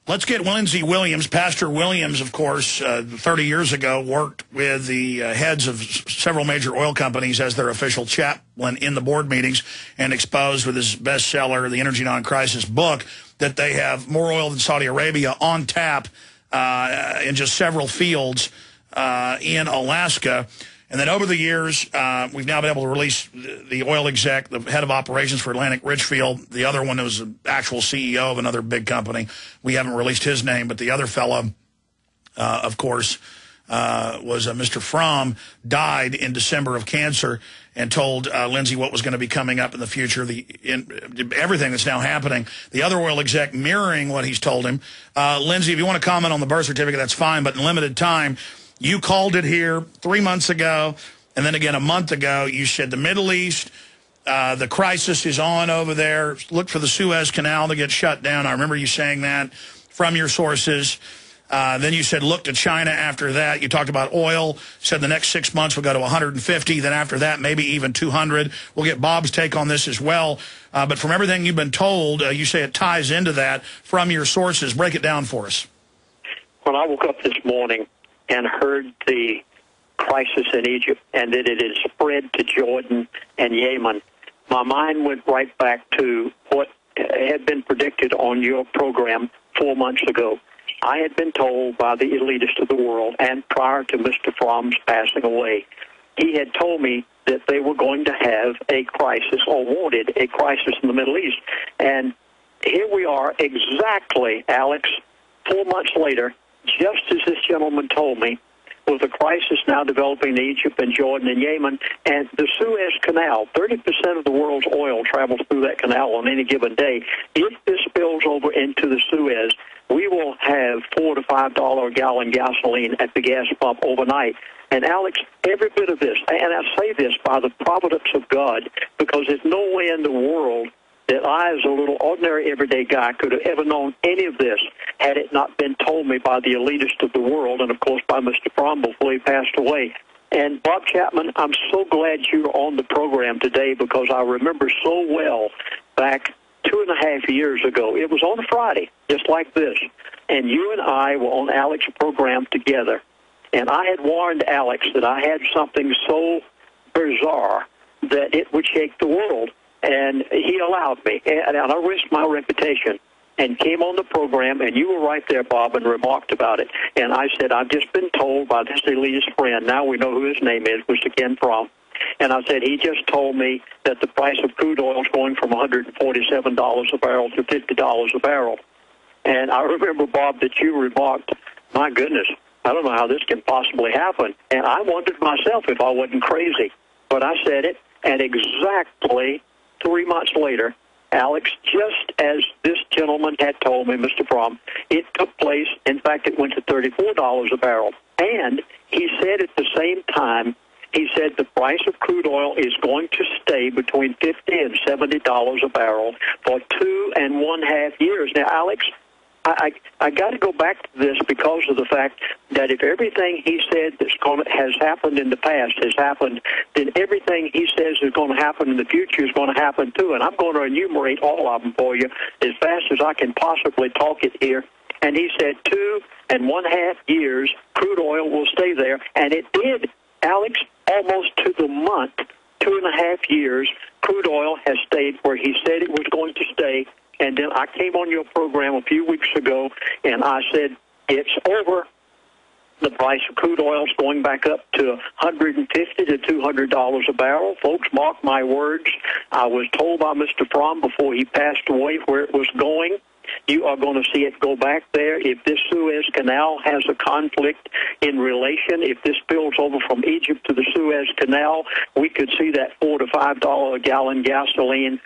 Let's get Lindsey Williams. Pastor Williams, of course, 30 years ago, worked with the heads of several major oil companies as their official chaplain in the board meetings and exposed with his bestseller, the Energy Non-Crisis book, that they have more oil than Saudi Arabia on tap in just several fields in Alaska. And then over the years, we've now been able to release the oil exec, the head of operations for Atlantic Richfield. The other one was an actual CEO of another big company. We haven't released his name, but the other fellow, of course, was Mr. Fromm, died in December of cancer, and told Lindsey what was going to be coming up in the future, everything that's now happening. The other oil exec mirroring what he's told him. Lindsey, if you want to comment on the birth certificate, that's fine, but in limited time, you called it here 3 months ago, and then again a month ago. You said the Middle East, the crisis is on over there. Look for the Suez Canal to get shut down. I remember you saying that from your sources. Then you said look to China after that. You talked about oil, said the next 6 months will go to 150. Then after that, maybe even 200. We'll get Bob's take on this as well. But from everything you've been told, you say it ties into that from your sources. Break it down for us. When I woke up this morning and heard the crisis in Egypt and that it had spread to Jordan and Yemen, my mind went right back to what had been predicted on your program 4 months ago. I had been told by the elitist of the world, and prior to Mr. Fromm's passing away, he had told me that they were going to have a crisis, or wanted a crisis in the Middle East. And here we are exactly, Alex, 4 months later, just as this gentleman told me, with a crisis now developing in Egypt and Jordan and Yemen, and the Suez Canal, 30% of the world's oil travels through that canal on any given day. If this spills over into the Suez, we will have $4 to $5 a gallon gasoline at the gas pump overnight. And, Alex, every bit of this, and I say this by the providence of God, because there's no way in the world that I, as a little ordinary everyday guy, could have ever known any of this had it not been told me by the elitist of the world and, of course, by Mr. Fromm before he passed away. And, Bob Chapman, I'm so glad you're on the program today, because I remember so well back 2.5 years ago. It was on a Friday, just like this, and you and I were on Alex's program together, and I had warned Alex that I had something so bizarre that it would shake the world. And he allowed me, and I risked my reputation and came on the program, and you were right there, Bob, and remarked about it. And I said, I've just been told by this elitist friend, now we know who his name is, Mr. Ken Fromm, and I said, he just told me that the price of crude oil is going from $147 a barrel to $50 a barrel. And I remember, Bob, that you remarked, my goodness, I don't know how this can possibly happen. And I wondered myself if I wasn't crazy. But I said it, and exactly 3 months later, Alex, just as this gentleman had told me, Mr. Fromm, it took place. In fact, it went to $34 a barrel. And he said at the same time, he said the price of crude oil is going to stay between $50 and $70 a barrel for 2.5 years. Now, Alex, I got to go back to this because of the fact that if everything he said has happened in the past has happened, then everything he says is going to happen in the future is going to happen too. And I'm going to enumerate all of them for you as fast as I can possibly talk it here. And he said 2.5 years crude oil will stay there, and it did, Alex, almost to the month. 2.5 years crude oil has stayed where he said it was going to stay. And then I came on your program a few weeks ago, and I said, it's over. The price of crude oil is going back up to $150 to $200 a barrel. Folks, mark my words. I was told by Mr. Fromm before he passed away where it was going. You are going to see it go back there. If this Suez Canal has a conflict in relation, if this spills over from Egypt to the Suez Canal, we could see that $4 to $5 a gallon gasoline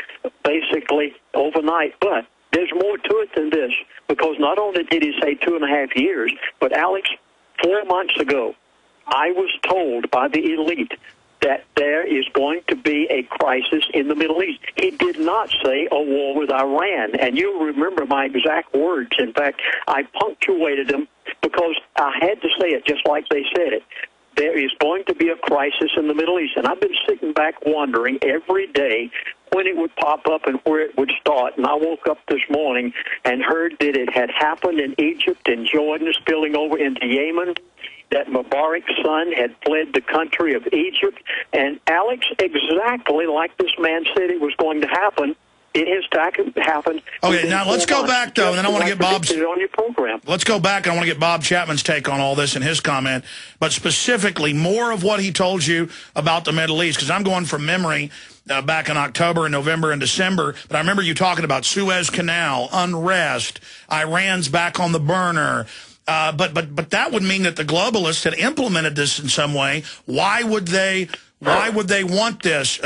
basically overnight. But there's more to it than this, because not only did he say 2.5 years, but Alex, 4 months ago, I was told by the elite that there is going to be a crisis in the Middle East. He did not say a war with Iran, and you'll remember my exact words. In fact, I punctuated them because I had to say it just like they said it. There is going to be a crisis in the Middle East, and I've been sitting back wondering every day, when it would pop up and where it would start. And I woke up this morning and heard that it had happened in Egypt and Jordan, spilling over into Yemen, that Mubarak's son had fled the country of Egypt. And, Alex, exactly like this man said it was going to happen, it has happened. Okay, now let's go back, though, and then I want to get Bob's on your program. Let's go back, and I want to get Bob Chapman's take on all this and his comment, but specifically more of what he told you about the Middle East, because I'm going from memory back in October and November and December, but I remember you talking about Suez Canal, unrest, Iran's back on the burner. But that would mean that the globalists had implemented this in some way. Why would they want this?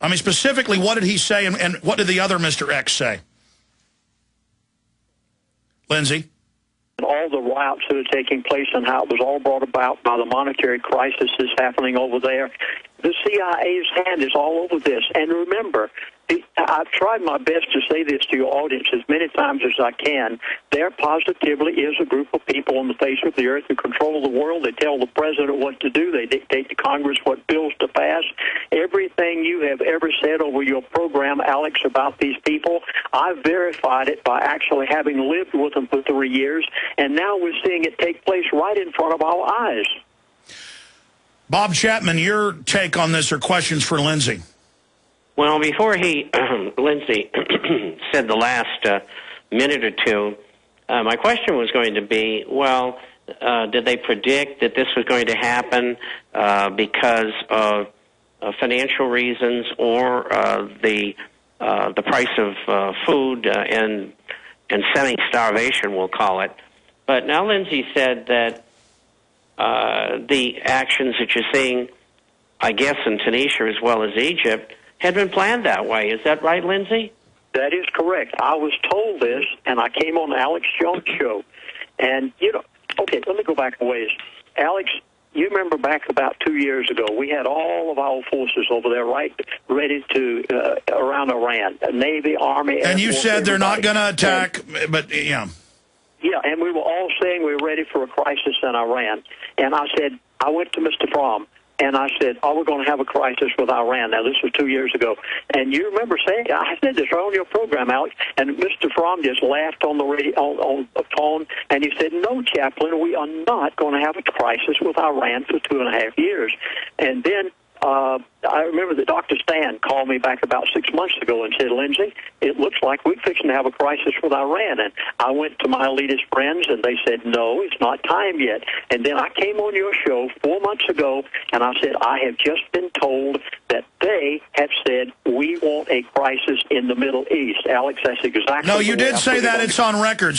I mean, specifically, what did he say, and what did the other Mr. X say? Lindsey? All the riots that are taking place and how it was all brought about by the monetary crisis that's happening over there. The CIA's hand is all over this. And remember, I've tried my best to say this to your audience as many times as I can. There positively is a group of people on the face of the earth who control the world. They tell the president what to do. They dictate to Congress what bills to pass. Everything you have ever said over your program, Alex, about these people, I've verified it by actually having lived with them for 3 years, and now we're seeing it take place right in front of our eyes. Bob Chapman, your take on this, or questions for Lindsey? Well, before Lindsey said the last minute or two, my question was going to be, well, did they predict that this was going to happen because of financial reasons or the price of food and semi-starvation, we'll call it? But now Lindsey said that the actions that you're seeing, I guess, in Tunisia as well as Egypt, had been planned that way. Is that right, Lindsey? That is correct. I was told this, and I came on the Alex Jones show. And, okay, let me go back a ways. Alex, you remember back about 2 years ago, we had all of our forces over there ready to, around Iran, Navy, Army, Air and you Force, said they're not everybody. going to attack, but, yeah. Yeah, and we were all saying we were ready for a crisis in Iran. And I said, I went to Mr. Fromm, and I said, we're going to have a crisis with Iran. Now, this was 2 years ago. And you remember saying, I said this right on your program, Alex, and Mr. Fromm just laughed on the radio, on the phone, and he said, no, Chaplain, we are not going to have a crisis with Iran for 2.5 years. And then I remember that Dr. Stan called me back about 6 months ago and said, Lindsey, it looks like we're fixing to have a crisis with Iran. And I went to my elitist friends, and they said, no, it's not time yet. And then I came on your show 4 months ago, and I said, I have just been told that they have said we want a crisis in the Middle East. Alex, that's exactly No, you did say that. on. It's on record.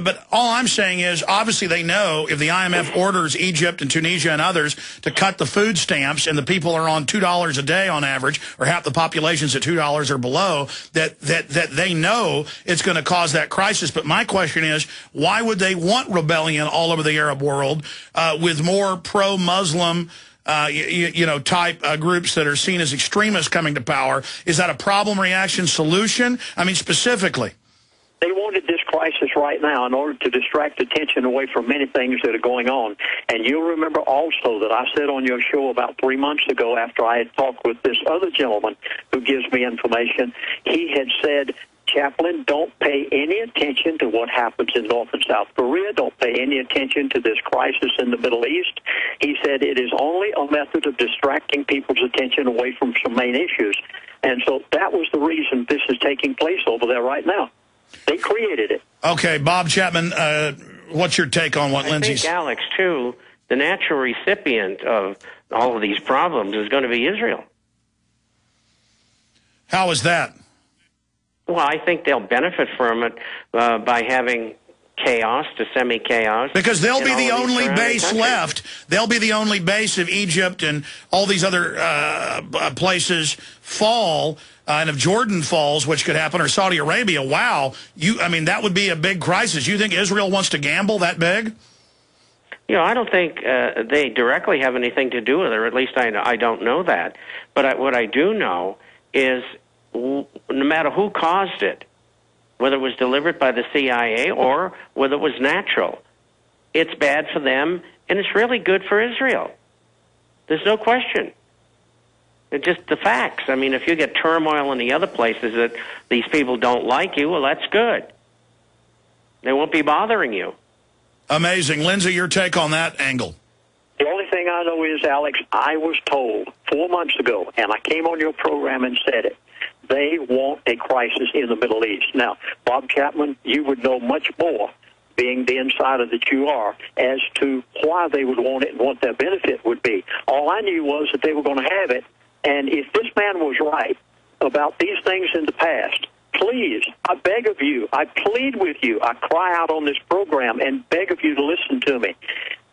But all I'm saying is, obviously they know if the IMF orders Egypt and Tunisia and others to cut the food stamps, and the people are on $2 a day on average, or half the population's at $2 or below, that they know it's going to cause that crisis. But my question is, why would they want rebellion all over the Arab world with more pro-Muslim type groups that are seen as extremists coming to power? Is that a problem, reaction, solution? I mean, specifically. They wanted this crisis right now in order to distract attention away from many things that are going on. And you'll remember also that I said on your show about 3 months ago, after I had talked with this other gentleman who gives me information, he had said, Chaplain, don't pay any attention to what happens in North and South Korea. Don't pay any attention to this crisis in the Middle East. He said it is only a method of distracting people's attention away from some main issues. And so that was the reason this is taking place over there right now. They created it. Okay, Bob Chapman, what's your take on what Lindsey's... I think, Alex, too, the natural recipient of all of these problems is going to be Israel. How is that? Well, I think they'll benefit from it by having chaos to semi-chaos. Because they'll be the only base left. They'll be the only base if Egypt and all these other places fall. And if Jordan falls, which could happen, or Saudi Arabia, wow, I mean, that would be a big crisis. You think Israel wants to gamble that big? I don't think they directly have anything to do with it, or at least I don't know that. But what I do know is no matter who caused it, whether it was delivered by the CIA or whether it was natural, it's bad for them, and it's really good for Israel. There's no question. It's just the facts. I mean, if you get turmoil in the other places that these people don't like you, well, that's good. They won't be bothering you. Amazing. Lindsey, your take on that angle? The only thing I know is, Alex, I was told 4 months ago, and I came on your program and said it, they want a crisis in the Middle East. Now, Bob Chapman, you would know much more, being the insider that you are, as to why they would want it and what their benefit would be. All I knew was that they were going to have it, and if this man was right about these things in the past, please, I beg of you, I plead with you, I cry out on this program and beg of you to listen to me.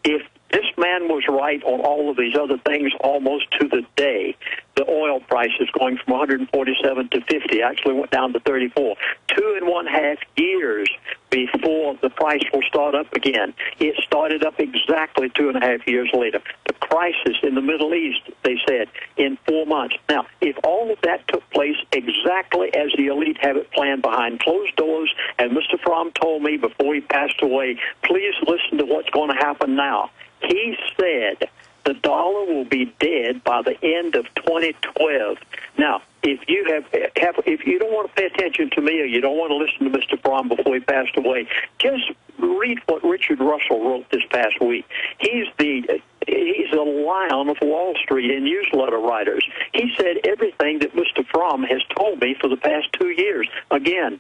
If this man was right on all of these other things almost to the day, the oil prices going from 147 to 50 actually went down to 34. 2.5 years before the price will start up again. It started up exactly 2.5 years later. The crisis in the Middle East, they said, in 4 months. Now, if all of that took place exactly as the elite have it planned behind closed doors, and Mr. Fromm told me before he passed away, please listen to what's going to happen now. He said the dollar will be dead by the end of 2012. Now, if you if you don't want to pay attention to me or you don't want to listen to Mr. Fromm before he passed away, just read what Richard Russell wrote this past week. He's the lion of Wall Street and newsletter writers. He said everything that Mr. Fromm has told me for the past 2 years. Again,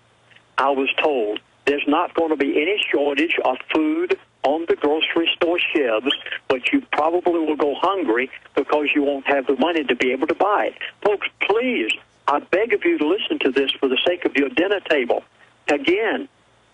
I was told there's not going to be any shortage of food on the grocery store shelves, but you probably will go hungry because you won't have the money to be able to buy it. Folks, please, I beg of you to listen to this for the sake of your dinner table. Again,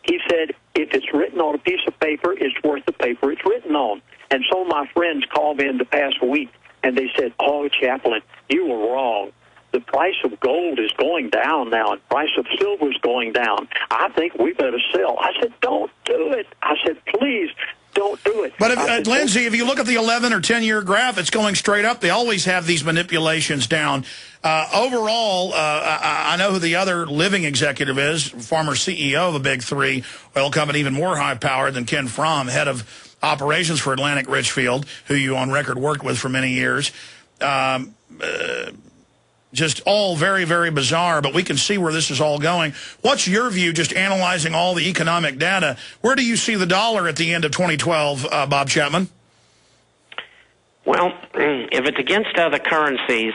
he said, if it's written on a piece of paper, it's worth the paper it's written on. And so my friends called me in the past week, and they said, oh, Chaplain, you were wrong. The price of gold is going down now, and the price of silver is going down. I think we better sell. I said, don't do it. I said, please, don't do it. But, Lindsey, if you look at the 11 or 10-year graph, it's going straight up. They always have these manipulations down. Overall, I know who the other living executive is, former CEO of a big three oil company, even more high-powered than Ken Fromm, head of operations for Atlantic Richfield, who you on record worked with for many years. Just all very, very bizarre, but we can see where this is all going. What's your view, just analyzing all the economic data? Where do you see the dollar at the end of 2012, Bob Chapman? Well, if it's against other currencies,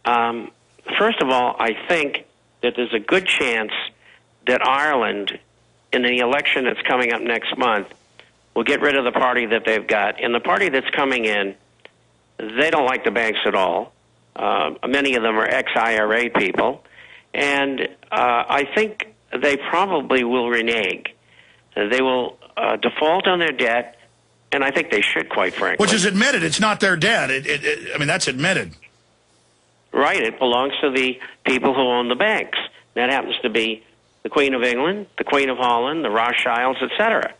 first of all, I think that there's a good chance that Ireland, in the election that's coming up next month, will get rid of the party that they've got. And the party that's coming in, they don't like the banks at all. Many of them are ex-IRA people, and I think they probably will renege. They will default on their debt, and I think they should, quite frankly. Which is admitted. It's not their debt. I mean, that's admitted. Right. It belongs to the people who own the banks. That happens to be the Queen of England, the Queen of Holland, the Rothschilds, etc.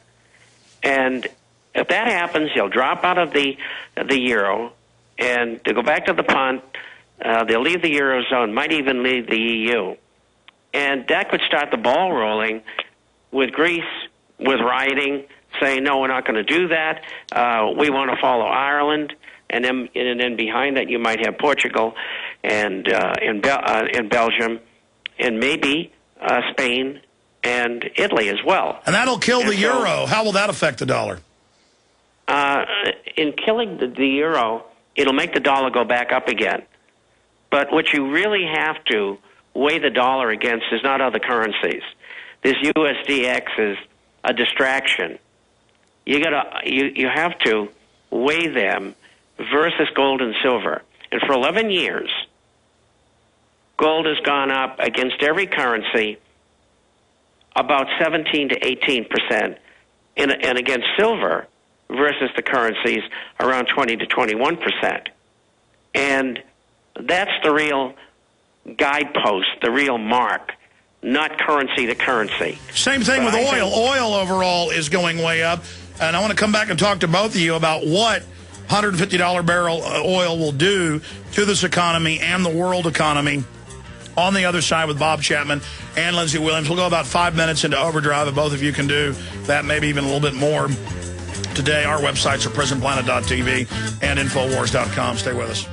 And if that happens, they'll drop out of the euro, and they'll go back to the punt. They'll leave the Eurozone, might even leave the EU. And that could start the ball rolling with Greece, with rioting, saying, no, we're not going to do that. We want to follow Ireland. And then behind that, you might have Portugal and Belgium and maybe Spain and Italy as well. And that'll kill the euro. How will that affect the dollar? In killing the euro, it'll make the dollar go back up again. But what you really have to weigh the dollar against is not other currencies. This USDX is a distraction. You have to weigh them versus gold and silver. And for 11 years, gold has gone up against every currency about 17 to 18%, and against silver versus the currencies around 20 to 21%. And that's the real guidepost, the real mark, not currency to currency. Same thing with oil. Oil overall is going way up. And I want to come back and talk to both of you about what $150 barrel oil will do to this economy and the world economy on the other side with Bob Chapman and Lindsey Williams. We'll go about 5 minutes into overdrive, and both of you can do that, maybe even a little bit more. Today, our websites are prisonplanet.tv and Infowars.com. Stay with us.